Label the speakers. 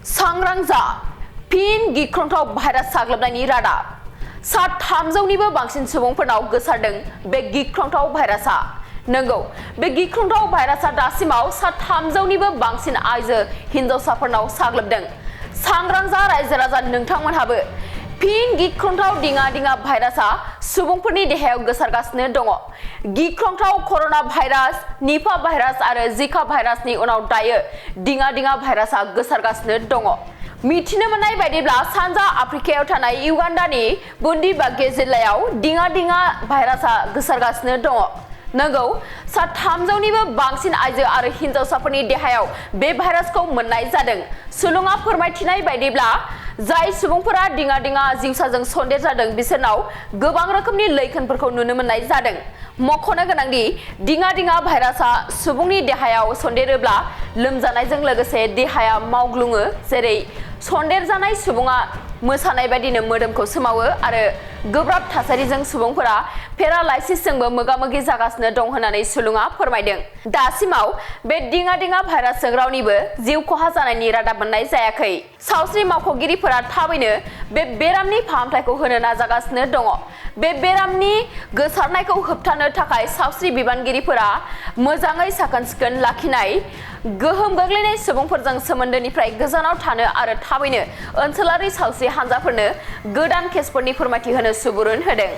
Speaker 1: सांग्रां जा फिन गिख्रंथाव भाइरास साग्लोबनायनि रादाब सा 300निबो बांसिन सुबुंफोरनाव गोसारदों बे गिख्रंथाव भाइरासआ नंगौ बे गिख्रंथाव भाइरासआ दासिमाव सा 300निबो बांसिन आइजो हिनजावसाफोरनाव साग्लोबदों सांग्रां जा रायजो राजा नोंथांमोनहाबो फिन गिख्रंथाव दिङा भाइरासआ सुबुंफोरनि देहायाव गोसारगासिनो दङ गिख्रंथाव करona भाइरास निपा भाइरास आरो जिका भाइरासनि उनाव दायो दिङा भाइरासआ गोसारगासिनो दङ मिथिनो मोननाय बायदिब्ला सानजा आफ्रिकायाव थानाय युगान्डानि बुन्दिबागे जिल्लायाव दिङा भाइरासआ गोसारगासिनो दङ नंगौ सा 300निबो बांसिन आइजो आरो हिनजावसाफोरनि देहायाव बे भाइरासखौ मोननाय जादों सुलुङा फोरमायथिनाय बायदिब्ला जाय सुबुंफोरा दिङा जिउसाजों सन्देर जादों बिसोरनाव गोबां रोखोमनि लैखोनफोरखौ नुनो मोननाय जादों मख'नो गोनांदि दिङा भाइरासआ सुबुंनि देहायाव सन्देरोब्ला लोमजानायजों लोगोसे देहाया मावग्लुङो जेरै सन्देर जानाय सुबुङा मोसानाय बायदिनो मोदोमखौ सोमावो आरो गोब्राब थासारिजों सुबुंफोरा पेरालाइसिसजोंबो मोगा-मोगि जागासिनो दं होननानै सुलुङा फोरमायदों दासिमाव बे दिङा भाइरासजों रावनिबो जिउ खहा जानायनि रादाब मोननाय जायाखै सावस्रि मावख'गिरिफोरा थाबैनो बे बेरामनि फाहामथायखौ होनो नाजागासिनो दङ बे बेरामनि गोसारनायखौ होबथानो थाखाय सावस्रि बिबानगिरिफोरा मोजाङै साखोन-सिखोन लाखिनाय गोहोम गोग्लैनाय सुबुंफोरजों सोमोन्दोनिफ्राय गोजानाव थानो आरो थाबैनो ओनसोलारि सावस्रि हानजाफोरनो गोदान केसफोरनि फोरमायथि होनो सुबुरुन होदों